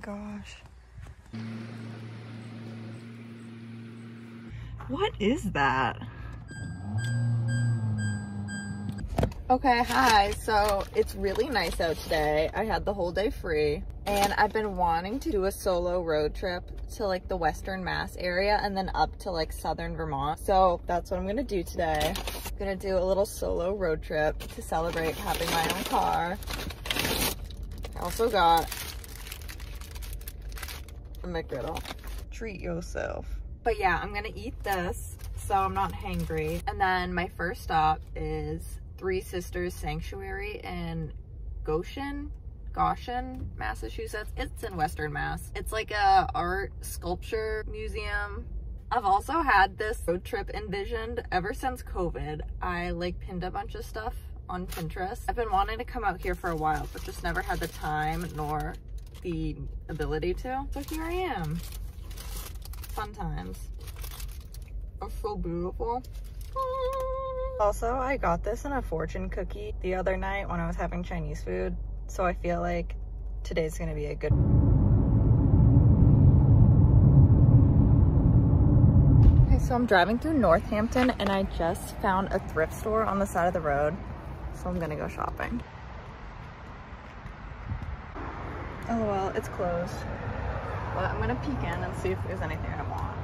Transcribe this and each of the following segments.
gosh. What is that? Okay, hi. So it's really nice out today. I had the whole day free and I've been wanting to do a solo road trip to like the Western Mass area and then up to like southern Vermont. So that's what I'm gonna do today. I'm gonna do a little solo road trip to celebrate having my own car. I also got a McGriddle. Treat yourself. But yeah, I'm gonna eat this so I'm not hangry. And then my first stop is Three Sisters Sanctuary in Goshen, Massachusetts. It's in Western Mass. It's like a art sculpture museum. I've also had this road trip envisioned ever since COVID. I like pinned a bunch of stuff on Pinterest. I've been wanting to come out here for a while, but just never had the time nor the ability to. So here I am. Fun times. It's so beautiful. Also, I got this in a fortune cookie the other night when I was having Chinese food. So I feel like today's gonna be a good... Okay, so I'm driving through Northampton and I just found a thrift store on the side of the road. So I'm gonna go shopping. LOL, it's closed. But I'm gonna peek in and see if there's anything I want.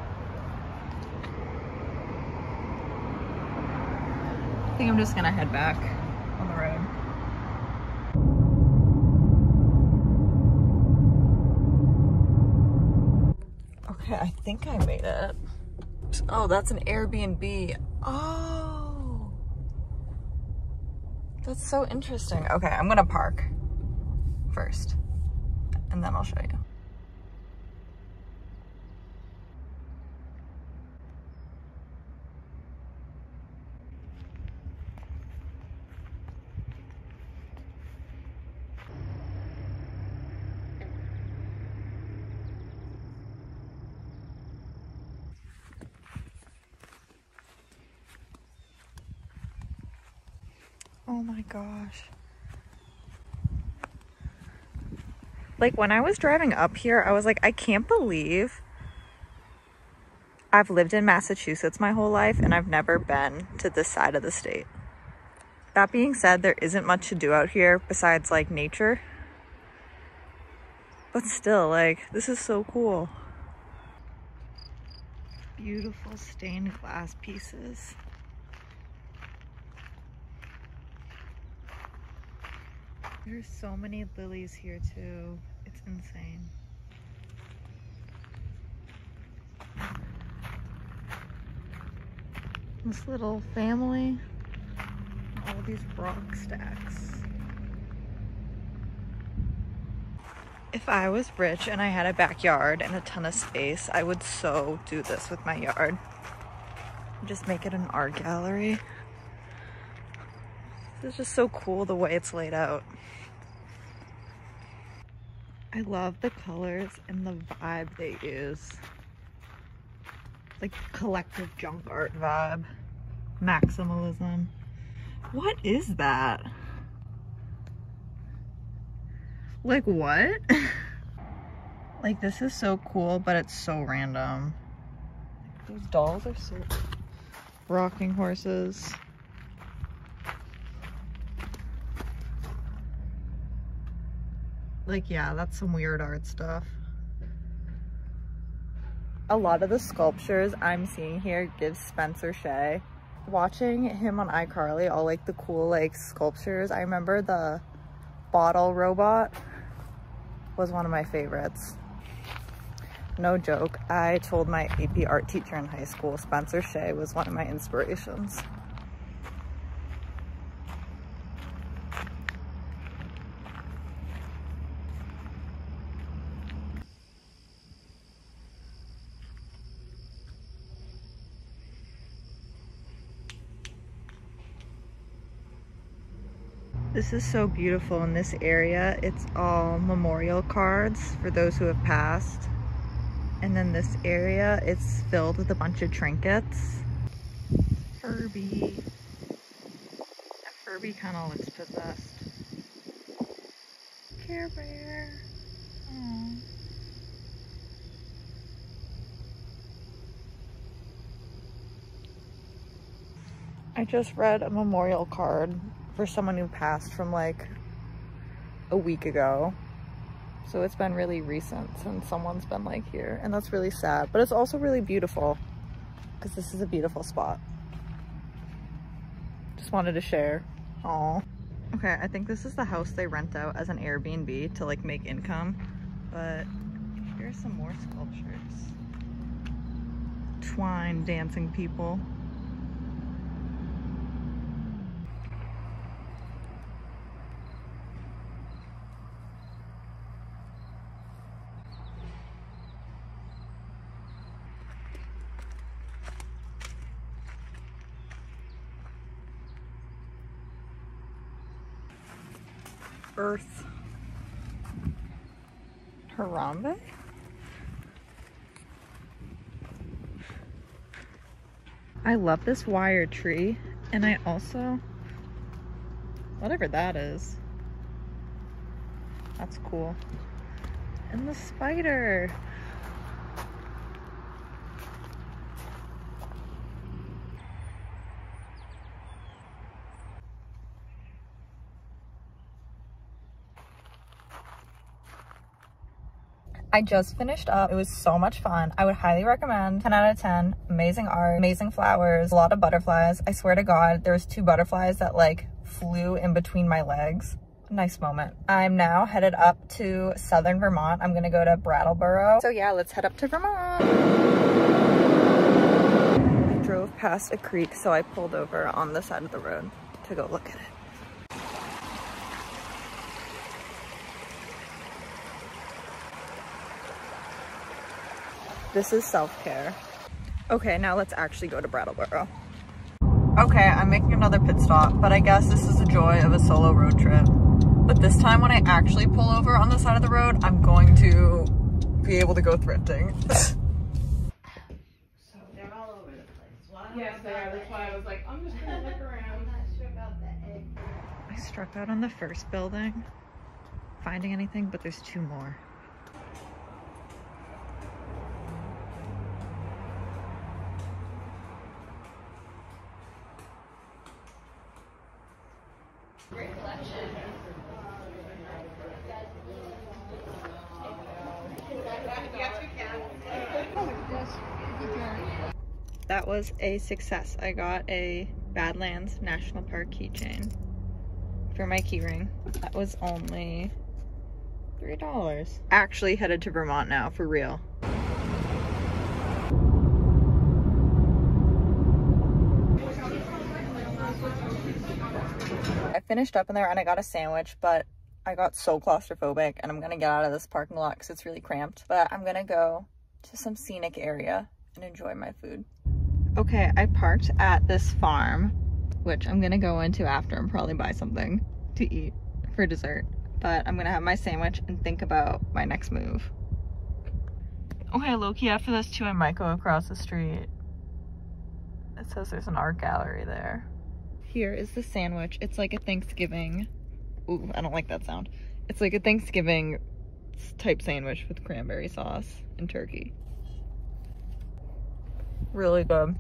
I think I'm just gonna head back on the road. Okay, I think I made it. Oh, that's an Airbnb. Oh, that's so interesting. Okay, I'm gonna park first and then I'll show you. Oh my gosh. Like when I was driving up here, I was like, I can't believe I've lived in Massachusetts my whole life and I've never been to this side of the state. That being said, there isn't much to do out here besides like nature. But still, like, this is so cool. Beautiful stained glass pieces. There's so many lilies here too. It's insane. This little family, all these rock stacks. If I was rich and I had a backyard and a ton of space, I would so do this with my yard. Just make it an art gallery. It's just so cool the way it's laid out. I love the colors and the vibe they use. Like collective junk art vibe. Maximalism. What is that? Like what? Like this is so cool, but it's so random. Those dolls are so... Rocking horses. Like, yeah, that's some weird art stuff. A lot of the sculptures I'm seeing here give Spencer Shea. Watching him on iCarly, all like the cool like sculptures. I remember the bottle robot was one of my favorites. No joke, I told my AP art teacher in high school, Spencer Shea was one of my inspirations. This is so beautiful in this area. It's all memorial cards for those who have passed. And then this area, it's filled with a bunch of trinkets. Furby. That Furby kind of looks possessed. Care Bear. Aww. I just read a memorial card for someone who passed from like a week ago. So it's been really recent since someone's been like here, and that's really sad, but it's also really beautiful because this is a beautiful spot. Just wanted to share. Aw. Okay, I think this is the house they rent out as an Airbnb to like make income, but here's some more sculptures. Twine dancing people. Earth. Harambe? I love this wire tree, and I also, whatever that is, that's cool. And the spider. I just finished up. It was so much fun. I would highly recommend. 10 out of 10. Amazing art, amazing flowers, a lot of butterflies. I swear to God, there was 2 butterflies that like flew in between my legs. Nice moment. I'm now headed up to southern Vermont. I'm gonna go to Brattleboro. So yeah, let's head up to Vermont. I drove past a creek, so I pulled over on the side of the road to go look at it. This is self-care. Okay, now let's actually go to Brattleboro. Okay, I'm making another pit stop, but I guess this is the joy of a solo road trip. But this time when I actually pull over on the side of the road, I'm going to be able to go thrifting. So they're all over the place. Well, yes, they are. That's why I was like, I'm just gonna look around. I'm not sure about the egg. I struck out on the first building, finding anything, but there's 2 more. Great collection. That was a success. I got a Badlands National Park keychain for my keyring. That was only $3. Actually headed to Vermont now, for real. I finished up in there and I got a sandwich, but I got so claustrophobic and I'm gonna get out of this parking lot because it's really cramped. But I'm gonna go to some scenic area and enjoy my food. Okay, I parked at this farm, which I'm gonna go into after and probably buy something to eat for dessert. But I'm gonna have my sandwich and think about my next move. Okay, low-key after this too, I might go across the street. It says there's an art gallery there. Here is the sandwich. It's like a Thanksgiving. Ooh, I don't like that sound. It's like a Thanksgiving type sandwich with cranberry sauce and turkey. Really good.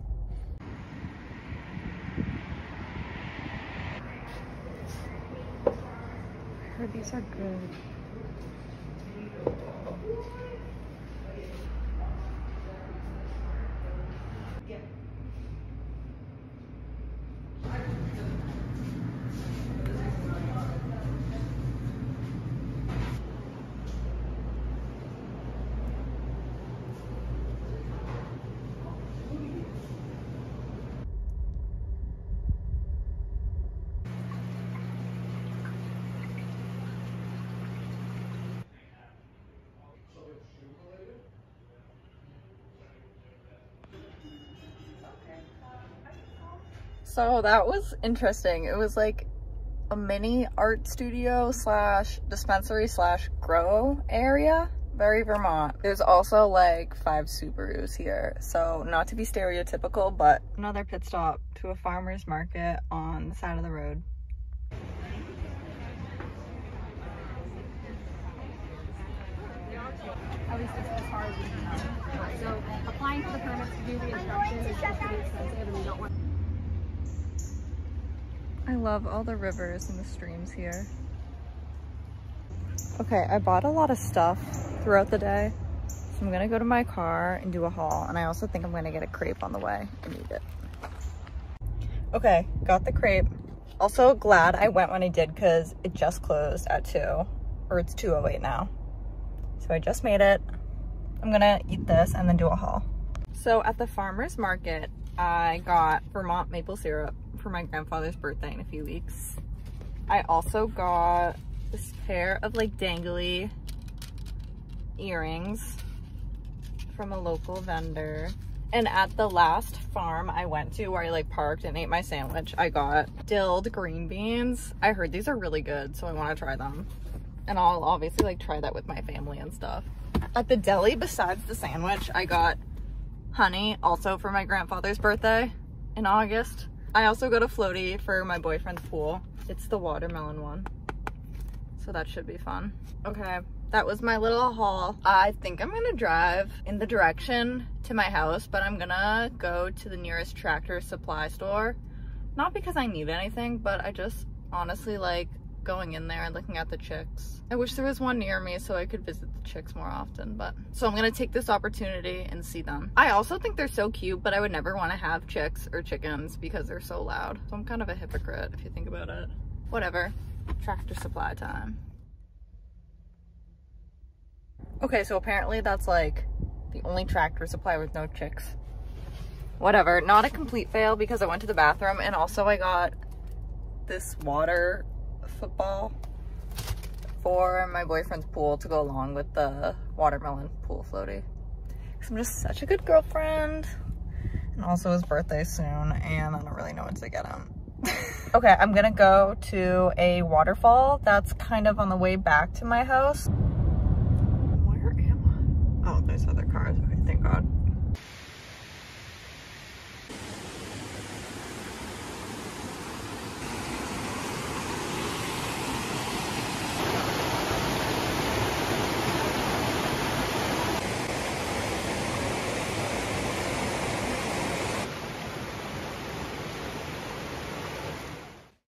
I heard these are good. So that was interesting. It was like a mini art studio slash dispensary slash grow area. Very Vermont. There's also like 5 Subarus here. So not to be stereotypical, but another pit stop to a farmer's market on the side of the road. At least as far as we can tell. So applying for the permits to do the instruction is just pretty expensive and we don't want I love all the rivers and the streams here. Okay, I bought a lot of stuff throughout the day. So I'm gonna go to my car and do a haul. And I also think I'm gonna get a crepe on the way and eat it. Okay, got the crepe. Also glad I went when I did because it just closed at 2, or it's 2:08 now. So I just made it. I'm gonna eat this and then do a haul. So at the farmer's market, I got Vermont maple syrup for my grandfather's birthday in a few weeks. I also got this pair of like dangly earrings from a local vendor. And at the last farm I went to where I like parked and ate my sandwich, I got dilled green beans. I heard these are really good, so I want to try them. And I'll obviously like try that with my family and stuff. At the deli, besides the sandwich, I got honey, also for my grandfather's birthday in August. I also got a floaty for my boyfriend's pool. It's the watermelon one, so that should be fun. Okay, that was my little haul. I think I'm gonna drive in the direction to my house, but I'm gonna go to the nearest Tractor Supply store. Not because I need anything, but I just honestly like going in there and looking at the chicks. I wish there was one near me so I could visit the chicks more often, but so I'm gonna take this opportunity and see them. I also think they're so cute, but I would never want to have chicks or chickens because they're so loud. So I'm kind of a hypocrite if you think about it. Whatever, Tractor Supply time. Okay, so apparently that's like the only Tractor Supply with no chicks. Whatever, not a complete fail because I went to the bathroom, and also I got this water football for my boyfriend's pool to go along with the watermelon pool floaty. Because I'm just such a good girlfriend. And also his birthday's soon, and I don't really know what to get him. Okay, I'm gonna go to a waterfall that's kind of on the way back to my house. Where am I? Oh, there's other cars. Okay, thank God.